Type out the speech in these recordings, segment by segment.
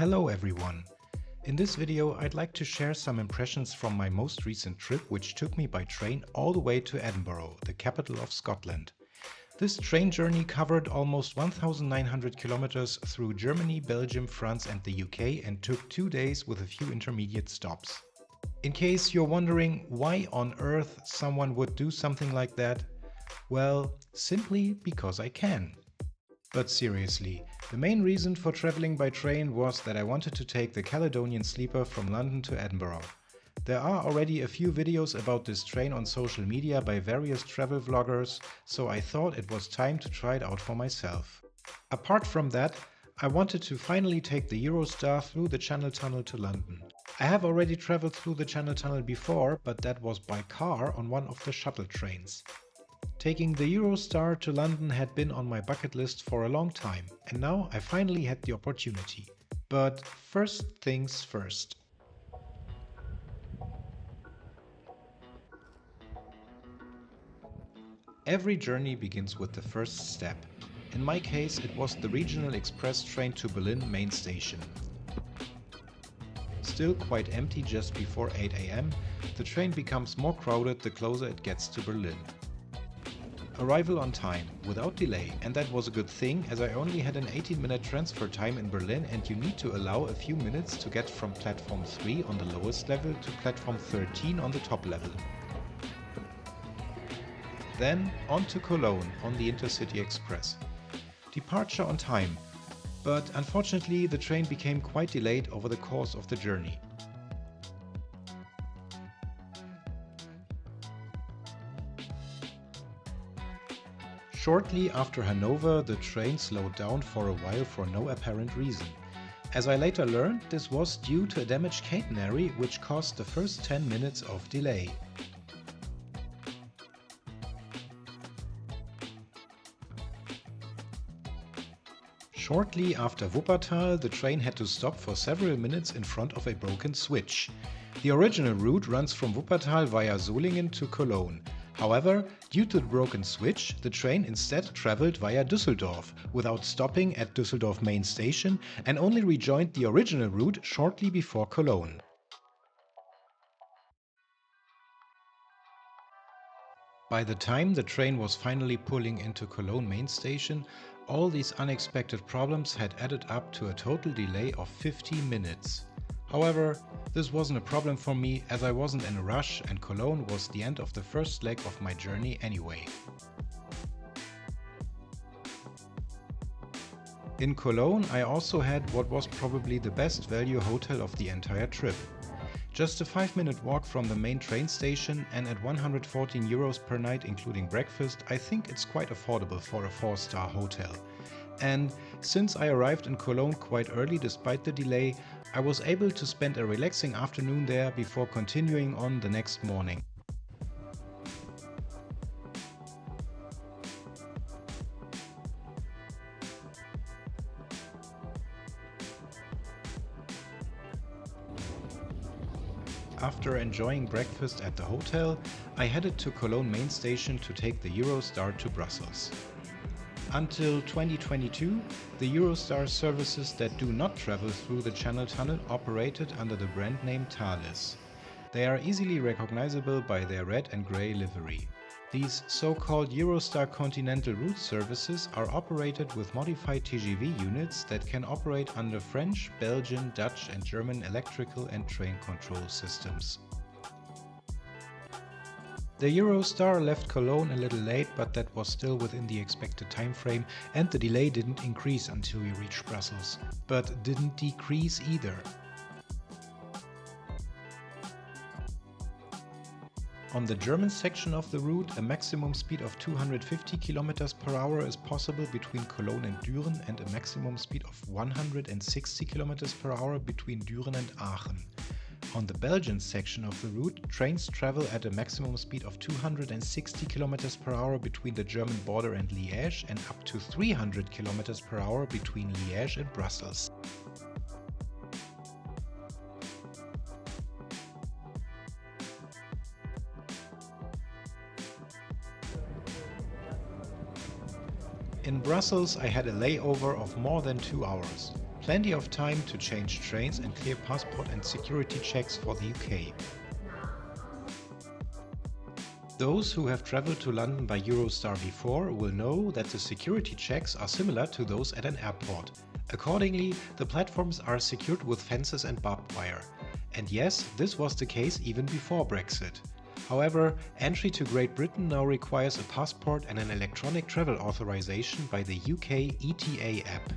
Hello everyone! In this video I'd like to share some impressions from my most recent trip, which took me by train all the way to Edinburgh, the capital of Scotland. This train journey covered almost 1,900 kilometers through Germany, Belgium, France and the UK and took 2 days with a few intermediate stops. In case you're wondering why on earth someone would do something like that, well, simply because I can. But seriously, the main reason for traveling by train was that I wanted to take the Caledonian Sleeper from London to Edinburgh. There are already a few videos about this train on social media by various travel vloggers, so I thought it was time to try it out for myself. Apart from that, I wanted to finally take the Eurostar through the Channel Tunnel to London. I have already traveled through the Channel Tunnel before, but that was by car on one of the shuttle trains. Taking the Eurostar to London had been on my bucket list for a long time, and now I finally had the opportunity. But first things first. Every journey begins with the first step. In my case, it was the regional express train to Berlin main station. Still quite empty just before 8 AM, the train becomes more crowded the closer it gets to Berlin. Arrival on time, without delay, and that was a good thing as I only had an 18-minute transfer time in Berlin and you need to allow a few minutes to get from platform 3 on the lowest level to platform 13 on the top level. Then on to Cologne on the InterCityExpress. Departure on time, but unfortunately the train became quite delayed over the course of the journey. Shortly after Hanover, the train slowed down for a while for no apparent reason. As I later learned, this was due to a damaged catenary which caused the first 10 minutes of delay. Shortly after Wuppertal, the train had to stop for several minutes in front of a broken switch. The original route runs from Wuppertal via Solingen to Cologne. However, due to the broken switch, the train instead traveled via Düsseldorf without stopping at Düsseldorf main station and only rejoined the original route shortly before Cologne. By the time the train was finally pulling into Cologne main station, all these unexpected problems had added up to a total delay of 50 minutes. However, this wasn't a problem for me as I wasn't in a rush and Cologne was the end of the first leg of my journey anyway. In Cologne I also had what was probably the best value hotel of the entire trip. Just a 5-minute walk from the main train station and at 114 euros per night including breakfast, I think it's quite affordable for a 4-star hotel. And since I arrived in Cologne quite early despite the delay, I was able to spend a relaxing afternoon there before continuing on the next morning. After enjoying breakfast at the hotel, I headed to Cologne main station to take the Eurostar to Brussels. Until 2022, the Eurostar services that do not travel through the Channel Tunnel operated under the brand name Thalys. They are easily recognizable by their red and grey livery. These so-called Eurostar Continental route services are operated with modified TGV units that can operate under French, Belgian, Dutch and German electrical and train control systems. The Eurostar left Cologne a little late, but that was still within the expected time frame and the delay didn't increase until we reached Brussels, but didn't decrease either. On the German section of the route, a maximum speed of 250 km per hour is possible between Cologne and Düren and a maximum speed of 160 km per hour between Düren and Aachen. On the Belgian section of the route, trains travel at a maximum speed of 260 km per hour between the German border and Liège and up to 300 km per hour between Liège and Brussels. In Brussels I had a layover of more than 2 hours. Plenty of time to change trains and clear passport and security checks for the UK. Those who have travelled to London by Eurostar before will know that the security checks are similar to those at an airport. Accordingly, the platforms are secured with fences and barbed wire. And yes, this was the case even before Brexit. However, entry to Great Britain now requires a passport and an electronic travel authorization by the UK ETA app.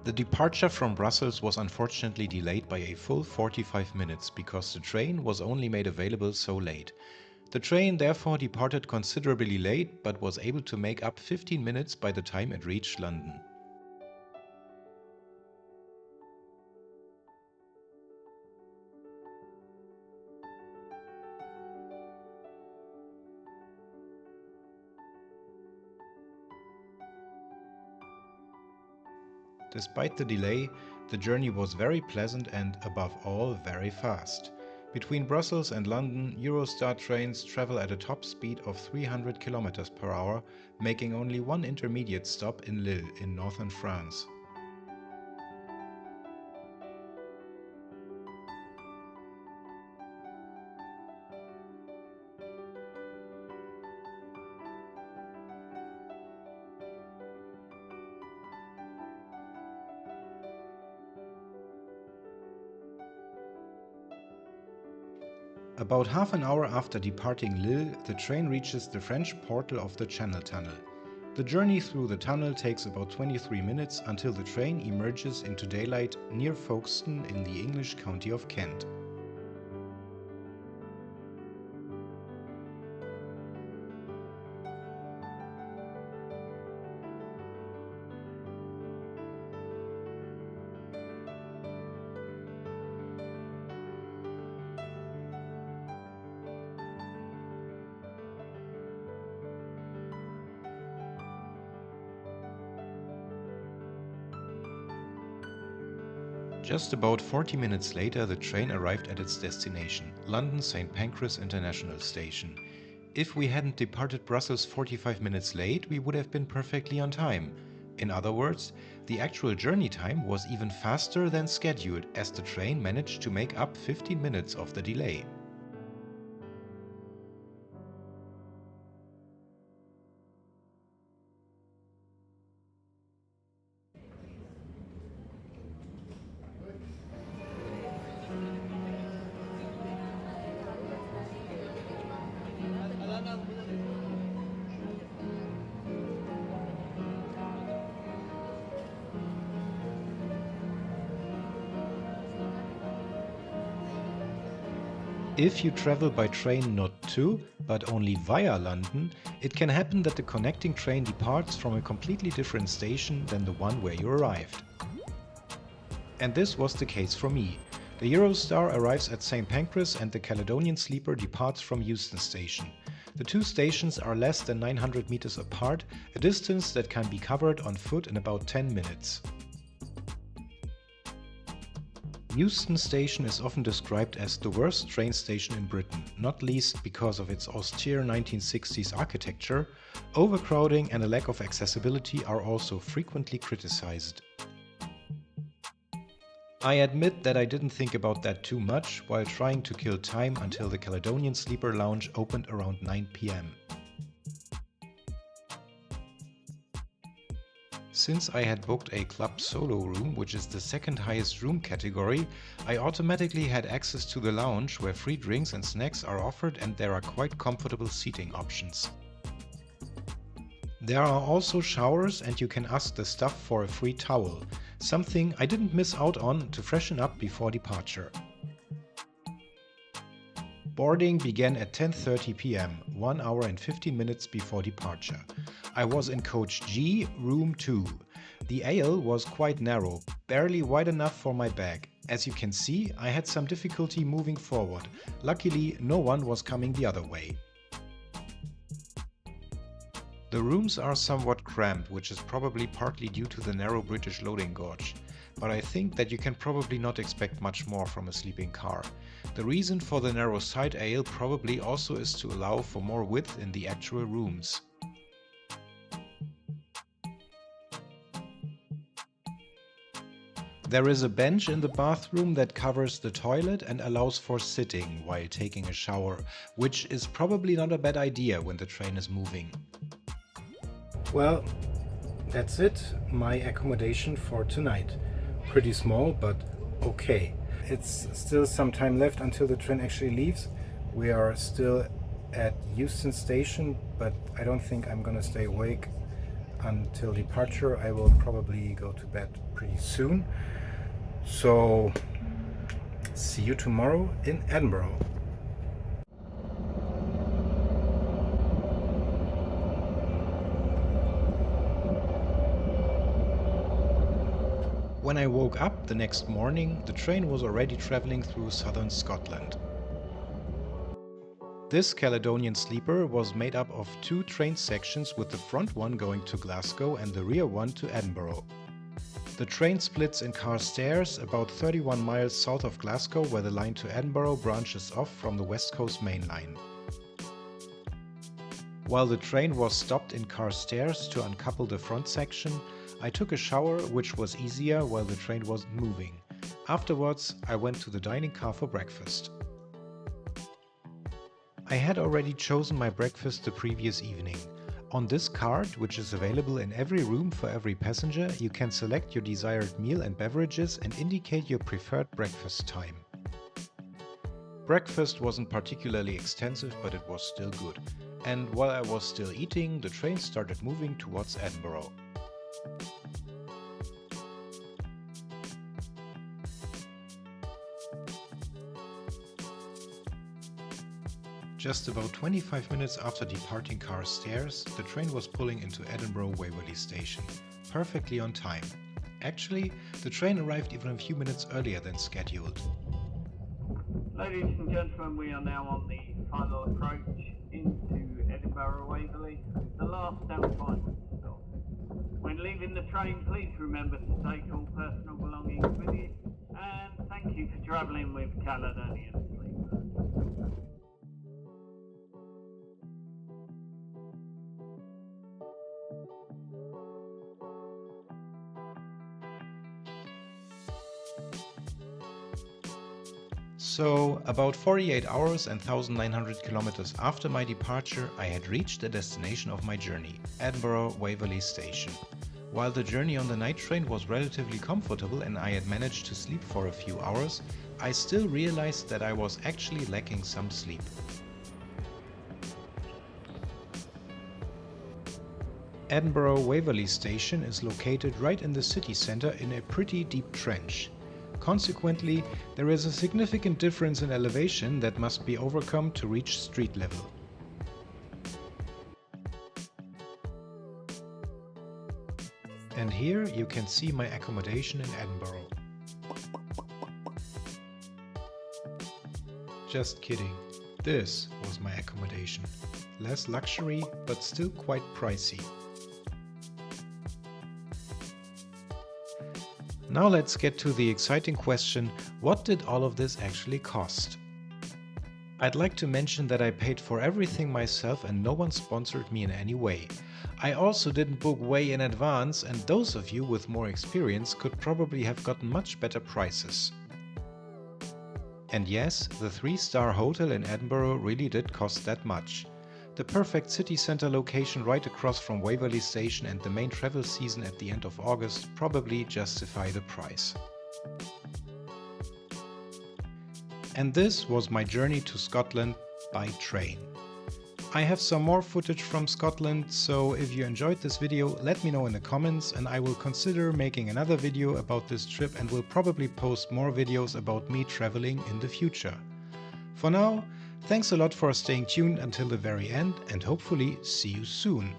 The departure from Brussels was unfortunately delayed by a full 45 minutes because the train was only made available so late. The train therefore departed considerably late but was able to make up 15 minutes by the time it reached London. Despite the delay, the journey was very pleasant and, above all, very fast. Between Brussels and London, Eurostar trains travel at a top speed of 300 km per hour, making only one intermediate stop in Lille in northern France. About half an hour after departing Lille, the train reaches the French portal of the Channel Tunnel. The journey through the tunnel takes about 23 minutes until the train emerges into daylight near Folkestone in the English county of Kent. Just about 40 minutes later, the train arrived at its destination, London St Pancras International Station. If we hadn't departed Brussels 45 minutes late, we would have been perfectly on time. In other words, the actual journey time was even faster than scheduled, as the train managed to make up 15 minutes of the delay. If you travel by train not to, but only via London, it can happen that the connecting train departs from a completely different station than the one where you arrived. And this was the case for me. The Eurostar arrives at St Pancras and the Caledonian Sleeper departs from Euston Station. The two stations are less than 900 meters apart, a distance that can be covered on foot in about 10 minutes. Euston Station is often described as the worst train station in Britain, not least because of its austere 1960s architecture. Overcrowding and a lack of accessibility are also frequently criticized. I admit that I didn't think about that too much while trying to kill time until the Caledonian Sleeper lounge opened around 9 PM. Since I had booked a club solo room, which is the second highest room category, I automatically had access to the lounge where free drinks and snacks are offered and there are quite comfortable seating options. There are also showers and you can ask the staff for a free towel, something I didn't miss out on to freshen up before departure. Boarding began at 10:30 PM, 1 hour and 15 minutes before departure. I was in coach G, room 2. The aisle was quite narrow, barely wide enough for my bag. As you can see, I had some difficulty moving forward. Luckily, no one was coming the other way. The rooms are somewhat cramped, which is probably partly due to the narrow British loading gauge. But I think that you can probably not expect much more from a sleeping car. The reason for the narrow side aisle probably also is to allow for more width in the actual rooms. There is a bench in the bathroom that covers the toilet and allows for sitting while taking a shower, which is probably not a bad idea when the train is moving. Well, that's it, my accommodation for tonight. Pretty small, but okay. It's still some time left until the train actually leaves. We are still at Euston Station, but I don't think I'm gonna stay awake until departure. I will probably go to bed pretty soon. So, see you tomorrow in Edinburgh. When I woke up the next morning, the train was already traveling through southern Scotland. This Caledonian Sleeper was made up of two train sections, with the front one going to Glasgow and the rear one to Edinburgh. The train splits in Carstairs, about 31 miles south of Glasgow, where the line to Edinburgh branches off from the West Coast Main Line. While the train was stopped in Carstairs to uncouple the front section, I took a shower, which was easier while the train wasn't moving. Afterwards, I went to the dining car for breakfast. I had already chosen my breakfast the previous evening. On this card, which is available in every room for every passenger, you can select your desired meal and beverages and indicate your preferred breakfast time. Breakfast wasn't particularly extensive, but it was still good. And while I was still eating, the train started moving towards Edinburgh. Just about 25 minutes after departing Carstairs, the train was pulling into Edinburgh Waverley Station, perfectly on time. Actually, the train arrived even a few minutes earlier than scheduled. Ladies and gentlemen, we are now on the final approach into Edinburgh Waverley, the last and final stop. When leaving the train, please remember to take all personal belongings with you, and thank you for travelling with Caledonian Sleeper. So, about 48 hours and 1,900 kilometers after my departure, I had reached the destination of my journey, Edinburgh Waverley Station. While the journey on the night train was relatively comfortable and I had managed to sleep for a few hours, I still realized that I was actually lacking some sleep. Edinburgh Waverley Station is located right in the city centre in a pretty deep trench. Consequently, there is a significant difference in elevation that must be overcome to reach street level. And here you can see my accommodation in Edinburgh. Just kidding, this was my accommodation. Less luxury, but still quite pricey. Now let's get to the exciting question, what did all of this actually cost? I'd like to mention that I paid for everything myself and no one sponsored me in any way. I also didn't book way in advance, and those of you with more experience could probably have gotten much better prices. And yes, the 3-star hotel in Edinburgh really did cost that much. The perfect city centre location right across from Waverley Station and the main travel season at the end of August probably justify the price. And this was my journey to Scotland by train. I have some more footage from Scotland, so if you enjoyed this video, let me know in the comments and I will consider making another video about this trip and will probably post more videos about me traveling in the future. For now, thanks a lot for staying tuned until the very end and hopefully see you soon.